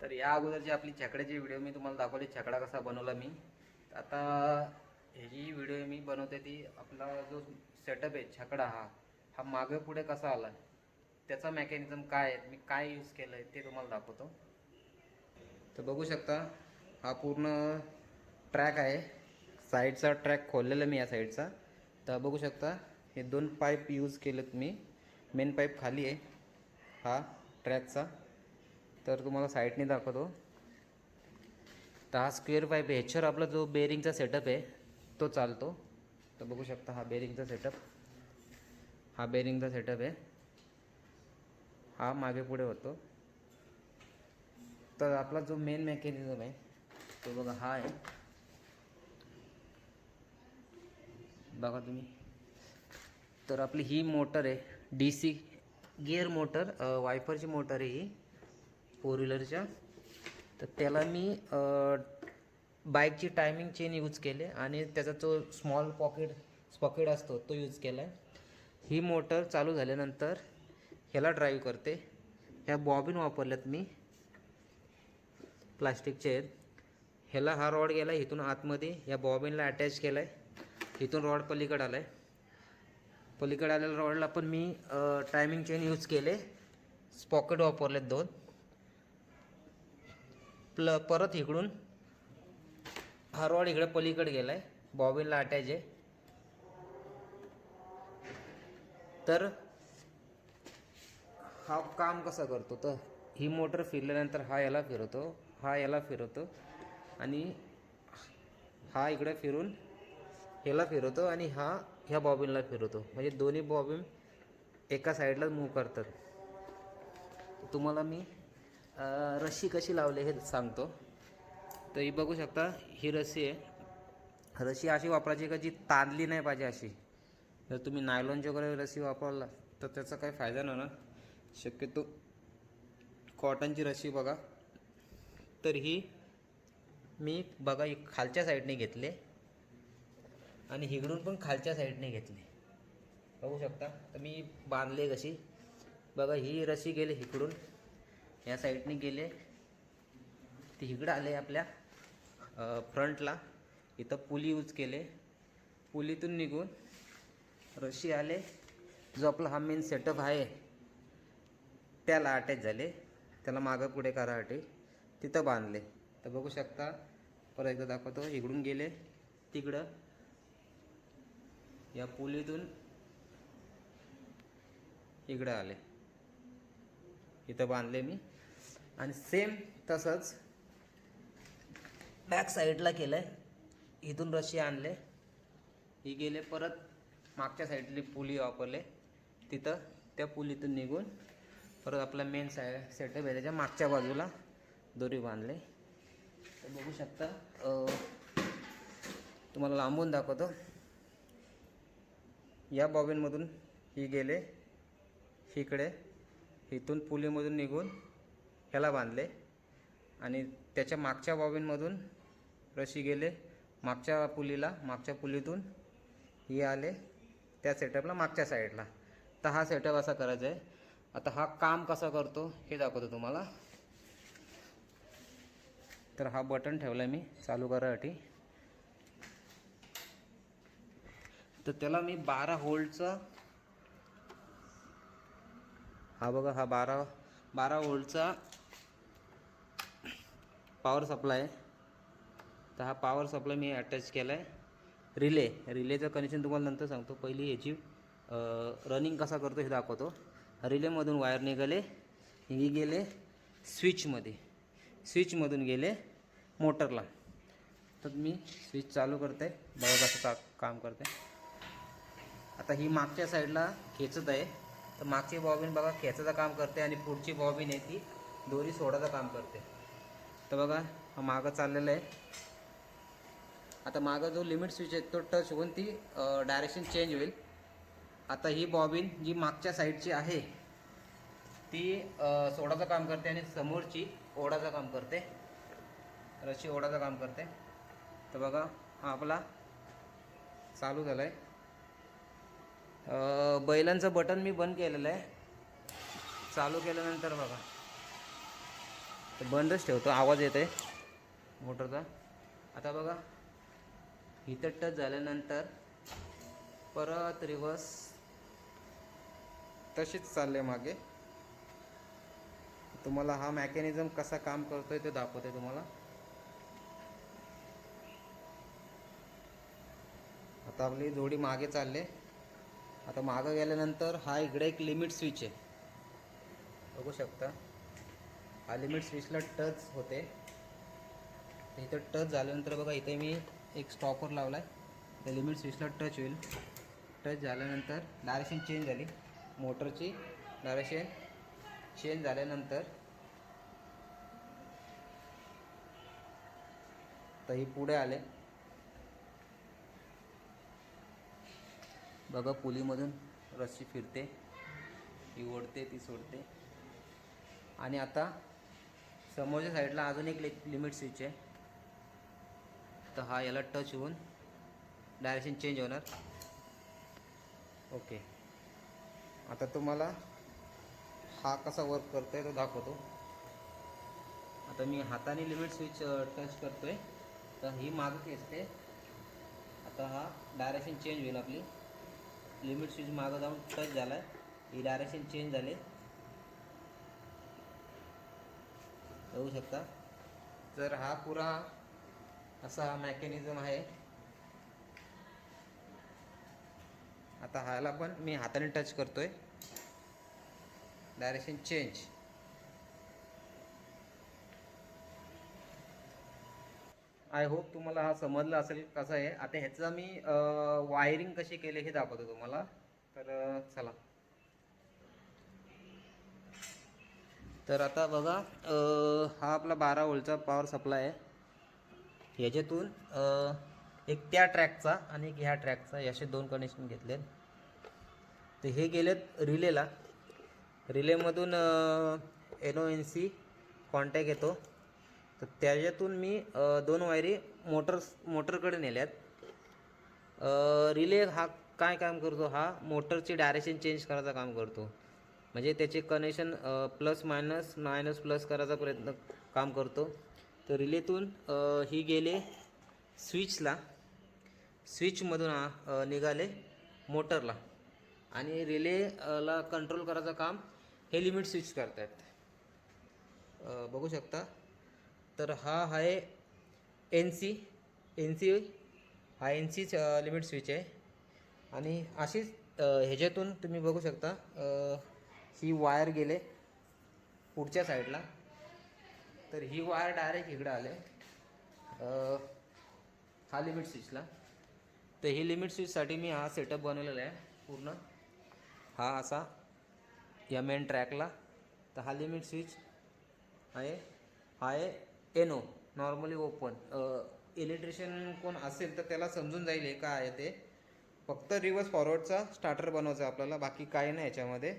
तर या अगोदरची आपली छकड्याची व्हिडिओ मी तुम्हाला दाखवली, छकडा कसा बनवला मी. आता ही व्हिडिओ मी बनवते ती आपला जो सेटअप आहे छकडा, हा मागे पुढे कसा आला, त्याचा मेकॅनिझम काय आहे, मी काय यूज केलं आहे ते तुम्हाला दाखवतो. तर बघू शकता हा पूर्ण ट्रॅक आहे, साईडचा ट्रॅक खोललेला मी या साईडचा. तर बघू शकता हे 2 पाईप यूज केलेत मी. मेन पाईप खाली आहे हा ट्रॅकचा. तर तुम्हाला साईडने दाखवतो. तर हा स्क्वेअर पाईप आहे, ह्याच्यावर आपला जो बेरिंगचा सेटअप आहे तो चालतो. तर बघू शकता हा बेरिंगचा सेटअप, हा बेरिंगचा सेटअप आहे, हा मागे पुढे होतो. तर आपला जो मेन मेकॅनिझम आहे तो बघा हा आहे, बघा तुम्ही. तर आपली ही मोटर आहे DC गिअर मोटर, वायफरची मोटर आहे ही फोर व्हीलरच्या. तर त्याला मी बाईकची टायमिंग चेन यूज केले आणि त्याचा जो स्मॉल स्पॉकेट असतो तो यूज केला आहे. ही मोटर चालू झाल्यानंतर ह्याला ड्राईव्ह करते. ह्या बॉबिन वापरल्यात मी, प्लास्टिकचे आहेत. ह्याला हा रॉड गेला इथून आतमध्ये, या बॉबिनला अटॅच केला आहे. इथून रॉड पलीकडे आला आहे. पलीकडे आलेल्या रॉडला पण मी टायमिंग चेन यूज केले, स्पॉकेट वापरलेत 2. परत इकडून हा रॉड इकडे पलीकडे गेला आहे, बॉबिनला अटॅच आहे. तर हा काम कसं करतो, तर ही मोटर फिरल्यानंतर हा याला फिरवतो, हा याला फिरवतो आणि हा इकडे फिरून ह्याला फिरवतो आणि हा ह्या बॉबिनला फिरवतो. म्हणजे दोन्ही बॉबिन एका साईडला मूव्ह करतात. तुम्हाला मी रस्सी कशी लावली हे सांगतो. तर ही बघू शकता, ही रस्सी आहे. रस्सी अशी वापरायची का जी ताणली नाही पाहिजे अशी. जर तुम्ही नायलॉनची वगैरे रस्सी वापरला तर त्याचा काही फायदा नाही ना. शक्यतो कॉटनची रस्सी बघा. तर ही मी बघा खालच्या साईडने घेतले आणि हिकडून पण खालच्या साईडने घेतले, बघू शकता. तर मी बांधले कशी बघा. ही रस्सी गेले इकडून या साईडने गेले, ते इकडं आले आपल्या फ्रंटला. इथं पुली यूज केले, पुलीतून निघून रस्सी आले, जो आपला हा मेन सेटअप आहे त्याला अटॅच झाले, त्याला मागं पुढे करासाठी तिथं बांधले. तर बघू शकता, परत एकदा दाखवतो. इकडून गेले तिकडं, या पुलीतून इकडं आले, इथं बांधले मी. आणि सेम तसंच बॅक साईडला केलं आहे. इथून रस्सी आणले, ही गेले परत मागच्या साईडली पुली वापरले, तिथं त्या पुलीतून निघून परत आपला मेन सेटअप आहे त्याच्या मागच्या बाजूला दोरी बांधले. तर बघू शकता, तुम्हाला लांबून दाखवतो. या बॉबिनमधून ही गेले इकडे, इथून पुलीमधून निघून ह्याला बांधले आणि त्याच्या मागच्या बॉबिनमधून रस्सी गेले मागच्या पुलीला, मागच्या पुलीतून ही आले त्या सेटअपला मागच्या साईडला. तर हा सेटअप असा करायचा आहे. आता हा काम कसा करतो हे दाखवतो तुम्हाला. तर हा बटन ठेवला मी चालू करायसाठी. तर त्याला मी 12 व्होल्टचा, हा बघा, हा 12 व्होल्टचा पॉवर सप्लाय आहे. तर हा पॉवर सप्लाय मी अटॅच केला आहे. रिलेचं कनेक्शन तुम्हाला नंतर सांगतो, पहिली याची रनिंग कसा करतो हे दाखवतो. रिलेमधून वायर निघाले, ही गेले स्विचमधून गेले मोटरला. तर मी स्विच चालू करते, बघा कसं काम करते. आता ही मागच्या साईडला खेचत आहे, तर मागची बॉबिन बघा खेचायचं काम करते आणि पुढची बॉबिन आहे ती दोरी सोडायचं काम करते. तर बघा हा मागं चाललेला आहे. आता मागं जो लिमिट स्विच आहे तो टच होऊन ती डायरेक्शन चेंज होईल. आता ही बॉबिन जी मागच्या साईडची आहे ती सोडायचं काम करते आणि समोरची ओढाचं काम करते, रस्सी ओढाचं काम करते. तर बघा हा आपला चालू झाला आहे. बैलांचं बटन मी बंद केलेलं आहे, चालू केल्यानंतर बघा तर बंदच ठेवतो, आवाज येत आहे मोटरचा. आता बघा इथं टच झाल्यानंतर परत रिवर्स तशीच चालले मागे. तुम्हाला हा मेकॅनिझम कसा काम करतोय ते दाखवते तुम्हाला. आता आपली जोडी मागे चालले. आता मागं गेल्यानंतर हा इकडे एक लिमिट स्विच आहे, बघू शकता. हा लिमिट स्विचला टच होते. इथं टच झाल्यानंतर बघा इथे मी एक स्टॉपर लावला आहे, त्या लिमिट स्विचला टच होईल. टच झाल्यानंतर डायरेक्शन चेंज झाली, मोटरची डायरेक्शन चेंज झाल्यानंतर तर ही पुढे आले. बघा पुलीमधून रस्सी फिरते, ही ओढते ती सोडते. आणि आता समोरच्या साईडला अजून एक लिमिट स्विच आहे, तर हा याला टच होऊन डायरेक्शन चेंज होणार. ओके, आता तुम्हाला हा कसा वर्क करतोय तो दाखवतो. आता मी हाताने लिमिट स्विच टच करतोय, तर ही मागं खेचते. आता हा डायरेक्शन चेंज होईल. आपली लिमिट स्विच मागं जाऊन टच झाला आहे, ही डायरेक्शन चेंज झाले, बघू शकता. तर हा पुरा असा मेकॅनिझम आहे. आता ह्याला पण मी हाताने टच करतोय, डायरेक्शन चेंज. आय होप तुम्हाला हा समजला असेल कसं आहे. आता ह्याचा मी वायरिंग कशी केली हे दाखवतो तुम्हाला. तर चला. तर आता बघा, हा आपला 12 व्होल्टचा पॉवर सप्लाय आहे. ह्याच्यातून एक त्या ट्रॅकचा आणि एक ह्या ट्रॅकचा, असे दोन कनेक्शन घेतलेत. तर हे गेलेत रिलेला. रिलेमधून NONC कॉन्टॅक्ट येतो, तर त्याच्यातून मी दोन वायरी मोटरकडे नेल्यात. रिले हा काय काम करतो, हा मोटरची डायरेक्शन चेंज करायचं काम करतो. म्हणजे त्याचे connection plus minus minus plus करायचा प्रयत्न काम करतो. तर रिलेतून ही गेले स्विचला, स्विचमधून निघाले मोटरला, आणि रिलेला कंट्रोल करायचं काम हे लिमिट स्विच करतात. बघू शकता. तर हा आहे NC हा NC लिमिट स्विच आहे. आणि अशीच ह्याच्यातून तुम्ही बघू शकता, ही वायर गेले पुढच्या साईडला, तर ही वायर डायरेक्ट इकडे आले हा लिमिट स्विचला. तर ही लिमिट स्विचसाठी मी हा सेटअप बनवलेला आहे पूर्ण. हा असा या मेन ट्रॅकला. तर हा लिमिट स्विच आहे, हा आहे NO, नॉर्मली ओपन. इलेक्ट्रिशियन कोण असेल तर त्याला समजून जाईल हे काय आहे ते. फक्त रिव्हर्स फॉरवर्डचा स्टार्टर बनवायचा आपल्याला, बाकी काही नाही याच्यामध्ये.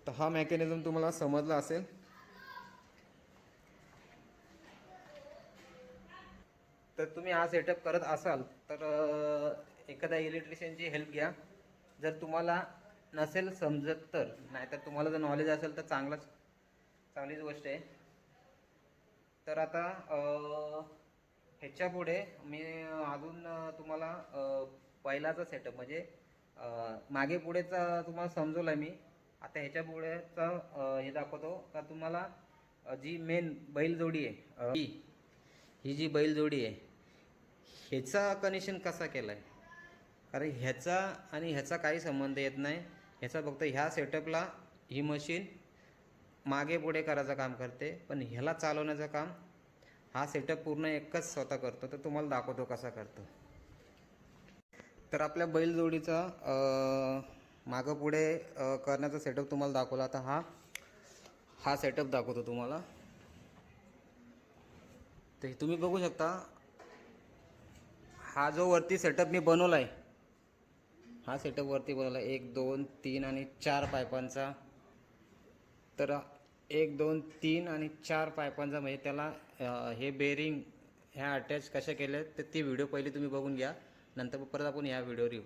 तर हा मेकॅनिझम तुम्हाला समजला असेल. तर तुम्ही हा सेटअप करत असाल तर एखाद्या इलेक्ट्रिशियनची हेल्प घ्या. जर तुम्हाला नसेल समजत तर, नाहीतर तुम्हाला जर नॉलेज असेल तर चांगलीच गोष्ट आहे. तर आता ह्याच्या पुढे मी अजून तुम्हाला पहिलाचा सेटअप म्हणजे मागे पुढेचा तुम्हाला समजवला मी. आता ह्याच्या पुढेचा हे दाखवतो का तुम्हाला. जी मेन बैलजोडी आहे, ही जी बैलजोडी आहे ह्याचा कनेक्शन कसा केला आहे. कारण ह्याचा आणि ह्याचा काही संबंध येत नाही. ह्याचा फक्त ह्या सेटअपला ही मशीन मागे पुढे करायचं काम करते, पण ह्याला चालवण्याचं काम हा सेटअप पूर्ण एकच स्वतः करतो. तर तुम्हाला दाखवतो कसा करतो. तर आपल्या बैलजोडीचा मागं पुढे करण्याचा सेटअप तुम्हाला दाखवला. आता हा सेटअप दाखवतो तुम्हाला. तर तुम्ही बघू शकता, हा जो वरती सेटअप मी बनवला आहे, हा सेटअप वरती बनवला 1 2 3 आणि 4 पायपांचा. तर 1 2 3 आणि 4 पायपांचा, म्हणजे त्याला हे बेरिंग ह्या अटॅच कशा केल्या तर ती व्हिडिओ पहिली तुम्ही बघून घ्या, नंतर परत आपण ह्या व्हिडिओवर येऊ.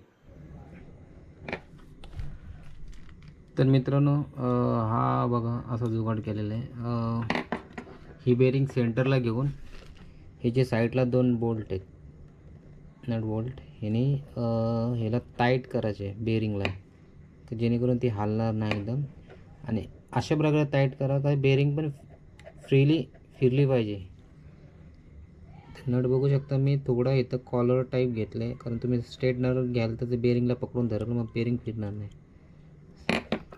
तर मित्रांनो हा बघा असा जुगाड केलेला आहे. ही बेरिंग सेंटरला घेऊन हे जे साईडला 2 बोल्ट आहेत नट बोल्ट ह्याने ह्याला टाईट करायचे बेरिंगला, तर जेणेकरून ती हलणार नाही एकदम. आणि अशा प्रकारे टाईट करा का बेरिंग पण फ्रीली फिरली पाहिजे. नट बघू शकता मी थोडा इथं कॉलर टाईप घेतलं आहे, कारण तुम्ही स्ट्रेट नट घ्याल तर ते बेरिंगला पकडून धरेल, मग बेरिंग फिरणार नाही.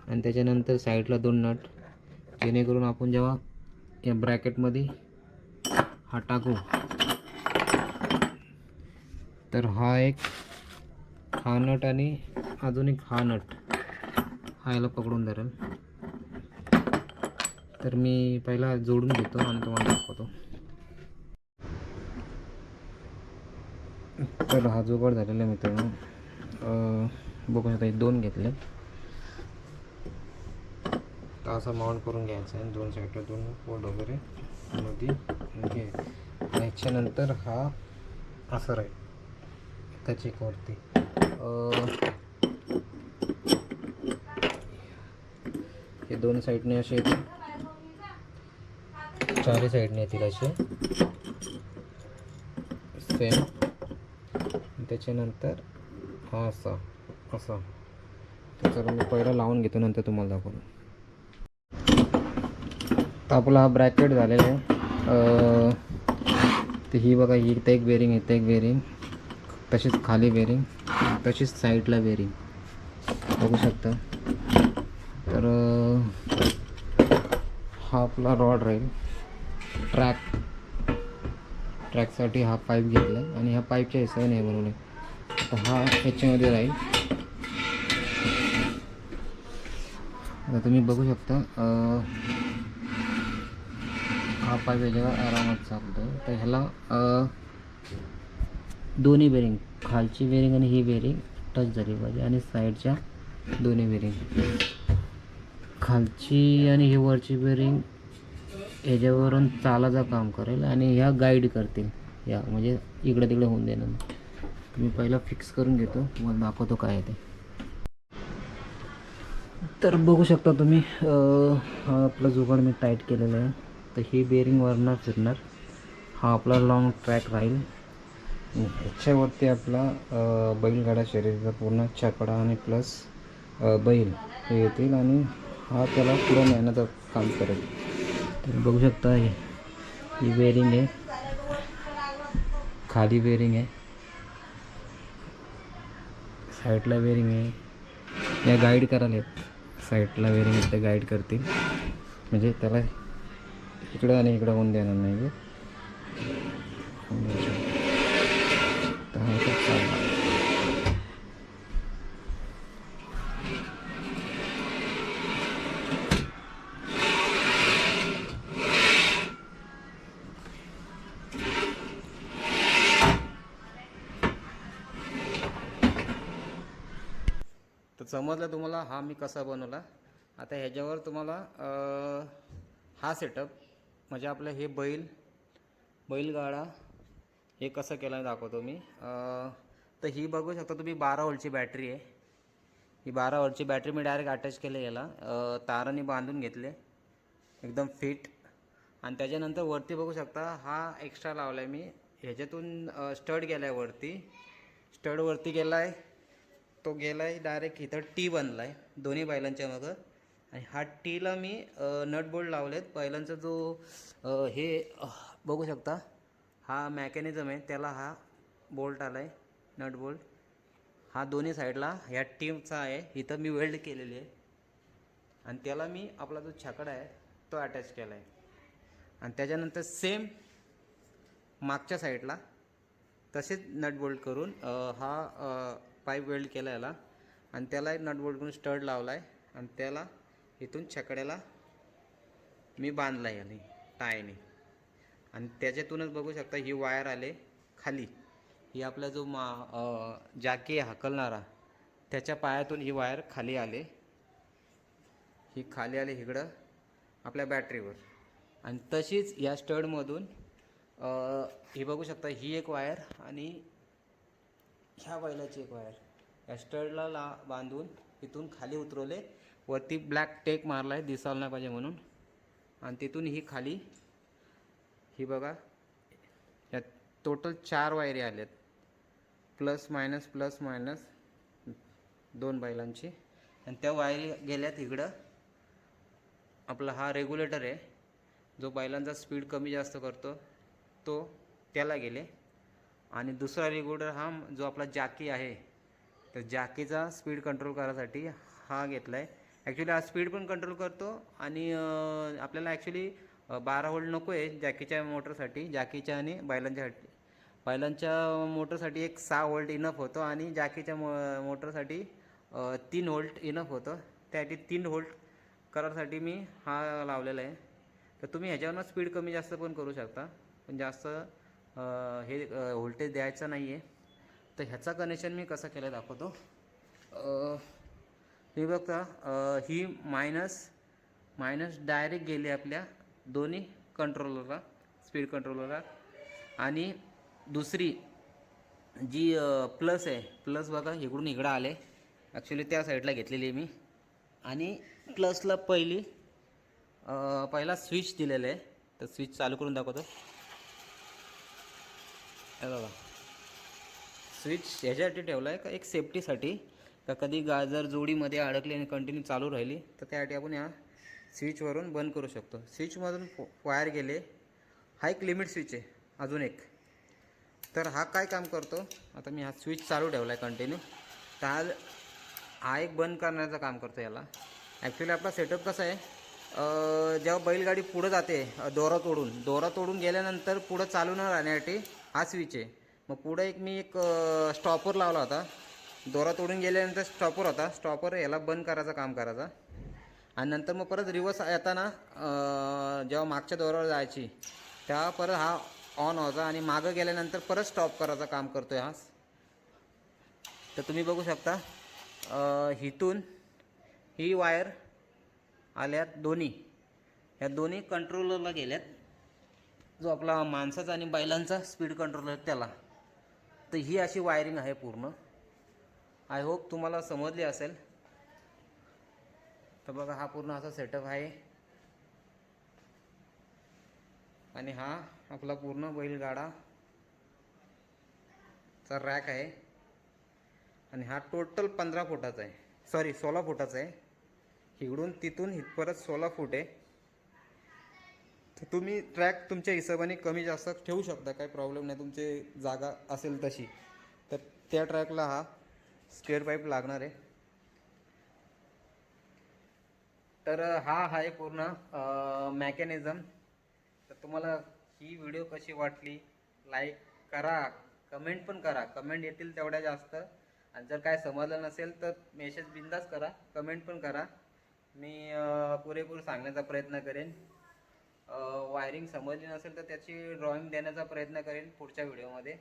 आणि त्याच्यानंतर साईडला 2 नट, जेणेकरून आपण जेव्हा या ब्रॅकेटमध्ये हा टाकू तर हा नट आणि अजून एक हा नट हा याला पकडून धरेल. तर मी पहिला जोडून घेतो आणि तुम्हाला दाखवतो. तर हा जुगाड झालेला आहे मित्रांनो. बघू शकता 2 घेतले, तर असं माउंट करून घ्यायचं आहे. 2 साईडला 2 बोल्ट वगैरे मध्ये घे. ह्याच्यानंतर हा असं राहील त्या चेकवरती. हे 2 साईडने असे येतील, 4 साईडने येतील असे सेम. त्याच्यानंतर हा असा. तर मी पहिला लावून घेतो, नंतर तुम्हाला दाखवतो. तर आपला हा ब्रॅकेट झालेला आहे. तर ही बघा, ही इथं एक बेरिंग, इथं एक बेरिंग, तशीच खाली बेरिंग, तशीच साईडला बेरिंग बघू शकता. तर हा आपला रॉड राहील. ट्रॅकसाठी हा पाईप घेतला आहे आणि ह्या पाईपच्या हिशोबाने बनवले. तर हा ह्याच्यामध्ये राहील. आता तुम्ही बघू शकता हा पाईप याच्यावर आरामात चालतो. तर ह्याला दोन्ही बेरिंग, खालची बेरिंग आणि ही बेरिंग टच झाली पाहिजे, आणि साईडच्या दोन्ही बेरिंग, खालची आणि ही वरची बेरिंग ह्याच्यावरून चालाचं काम करेल आणि ह्या गाईड करतील, या म्हणजे इकडे तिकडे होऊन देणार. मी पहिला फिक्स करून घेतो, तुम्हाला दाखवतो काय आहे ते. तर बघू शकता तुम्ही हा आपला जुगाड मी टाईट केलेला आहे. तर ही बेरिंग वरनं फिरणार, हा आपला लॉंग ट्रॅक राहील. ह्याच्यावरती आपला बैलगाडा शर्यतीचा पूर्ण छकडा आणि प्लस बैल हे येतील, आणि हा त्याला पुढं नेण्याचं काम करेल. तर बघू शकता ही बेरिंग आहे, खाली बेरिंग आहे, साईडला बेरिंग आहे. या गाईड करायला साईडला बेरिंग इथं गाईड करतील, म्हणजे त्याला इकडं आणि इकडं होऊन देणार नाही. तर समजलं तुम्हाला हा मी कसा बनवला. आता ह्याच्यावर तुम्हाला हा सेटअप म्हणजे आपलं हे बैलगाडा हे कसं केलं दाखवतो मी. तर ही बघू शकता तुम्ही 12 व्होल्टची बॅटरी आहे. ही 12 व्होल्टची बॅटरी मी डायरेक्ट अटॅच केले, याला तारांनी बांधून घेतले एकदम फिट. आणि त्याच्यानंतर वरती बघू शकता हा एक्स्ट्रा लावला आहे मी. ह्याच्यातून स्टड गेला आहे वरती, स्टड वरती गेला आहे, तो गेला आहे डायरेक्ट इथं टी बनला आहे दोन्ही बैलांच्या मागं. आणि हा टीला मी नट बोल्ट लावलेत. बैलांचा जो हे बघू शकता हा मेकॅनिझम आहे, त्याला हा बोल्ट आला आहे नट बोल्ट. हा दोन्ही साईडला ह्या टीमचा आहे, इथं मी वेल्ड केलेली आहे. आणि त्याला मी आपला जो छकडा आहे तो अटॅच केला आहे. आणि त्याच्यानंतर सेम मागच्या साईडला तसेच नट बोल्ट करून हा पाईप वेल्ड केला याला, आणि त्याला एक नट बोल्ट करून स्टड लावला आहे. आणि त्याला इथून छकड्याला मी बांधला आहे याने टायने. आणि त्याच्यातूनच बघू शकता ही वायर आले खाली, ही आपला जो जाकी हाकलणारा त्याच्या पायातून ही वायर खाली आले, ही खाली आली इकडं आपल्या बॅटरीवर. आणि तशीच या स्टडमधून ही बघू शकता ही एक वायर आणि ह्या बैलाची एक वायर या स्टडला बांधून इथून खाली उतरवले वरती ब्लॅक टेक मारला आहे दिसायला नाही पाहिजे म्हणून. आणि तिथून ही खाली ही बघा, यात टोटल 4 वायरी आल्यात, प्लस मायनस 2 बैलांची. आणि त्या वायरी गेल्यात इकडं. आपला हा रेग्युलेटर आहे जो बैलांचा स्पीड कमी जास्त करतो तो, त्याला गेले. आणि दुसरा रेग्युलेटर हा जो आपला जॅकी आहे, तर जॅकीचा स्पीड कंट्रोल करायसाठी हा घेतला आहे. ॲक्च्युली हा स्पीड पण कंट्रोल करतो आणि आपल्याला ॲक्च्युली 12 व्होल्ट नको आहे जॅकीच्या मोटरसाठी, जॅकीच्या आणि बैलांच्या मोटरसाठी एक 6 व्होल्ट इनफ होतो आणि जॅकीच्या मोटरसाठी 3 व्होल्ट इनफ होतं. त्यासाठी 3 व्होल्ट करायसाठी मी हा लावलेला आहे. तर तुम्ही ह्याच्यावरनं स्पीड कमी जास्त पण करू शकता, पण जास्त हे व्होल्टेज द्यायचं नाही आहे. तर ह्याचा कनेक्शन मी कसा केला दाखवतो. हे बघा, ही मायनस डायरेक्ट गेली आपल्या दोन्ही कंट्रोलरला, स्पीड कंट्रोलरला. आणि दुसरी जी प्लस आहे, प्लस बघा इकडून इकडं आले, ॲक्च्युली त्या साईडला घेतलेली आहे मी. आणि प्लसला पहिला स्विच दिलेलं आहे, तर स्विच चालू करून दाखवतो. हे बघा, स्विच ह्याच्यासाठी ठेवला आहे का, एक सेफ्टीसाठी, का कधी जर जोडीमध्ये अडकली आणि कंटिन्यू चालू राहिली तर त्यासाठी आपण या स्विचवरून बंद करू शकतो. स्विचमधून वायर गेले, हा एक लिमिट स्विच आहे अजून एक. तर हा काय काम करतो, आता मी हा स्विच चालू ठेवला आहे कंटिन्यू, तर हा एक बंद करण्याचं काम करतो याला. ॲक्च्युली आपला सेटअप कसा आहे, जेव्हा बैलगाडी पुढं जाते दोरा तोडून गेल्यानंतर पुढं चालू न राहण्यासाठी हा स्विच आहे. मग पुढं मी एक स्टॉपर लावला होता, दोरा तोडून गेल्यानंतर स्टॉपर होता, स्टॉपर याला बंद करायचं काम करायचा. आणि नंतर मग परत रिवर्स येताना जेव्हा मागच्या दोरावर जायची तेव्हा परत हा ऑन व्हायचा आणि मागं गेल्यानंतर परत स्टॉप करायचं काम करतो हा. तर तुम्ही बघू शकता, हिथून ही वायर आल्यात दोन्ही, ह्या दोन्ही कंट्रोलरला गेल्यात, जो आपला माणसाचा आणि बैलांचा स्पीड कंट्रोलर त्याला. तर ही अशी वायरिंग आहे पूर्ण. आय होप तुम्हाला समजली असेल. तर बघा, हा पूर्ण असा सेटअप आहे. आणि हा आपला पूर्ण बैलगाडा चा रॅक आहे. आणि हा टोटल 15 फुटाचा आहे, सॉरी 16 फुटाचा आहे. इकडून तिथून इथपर्यंत 16 फूट आहे. तर तुम्ही ट्रॅक तुमच्या हिशोबाने कमी जास्त ठेवू शकता, काही प्रॉब्लेम नाही, तुमची जागा असेल तशी. तर त्या ट्रॅकला हा स्क्वेअर पाईप लागणार आहे. तर हा आहे पूर्ण मॅकॅनिझम. तर तुम्हाला ही व्हिडिओ कशी वाटली, लाईक करा, कमेंट पण करा, कमेंट येतील तेवढ्या जास्त. आणि जर काय समजलं नसेल तर मेसेज बिंदास करा, कमेंट पण करा, मी पुरेपूर सांगण्याचा प्रयत्न करेन. वायरिंग समजली नसेल तर त्याची ड्रॉइंग देण्याचा प्रयत्न करेन पुढच्या व्हिडिओमध्ये.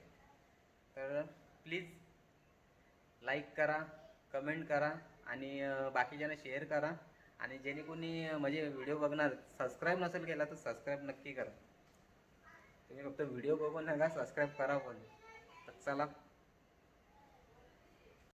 तर प्लीज लाईक करा, कमेंट करा आणि बाकीच्यांना शेअर करा. आणि जेणे कोणी म्हणजे व्हिडिओ बघणार सबस्क्राईब नसेल केला तर सबस्क्राईब नक्की करा. तुम्ही फक्त व्हिडिओ बघू नका, सबस्क्राईब करा पण. तर चला.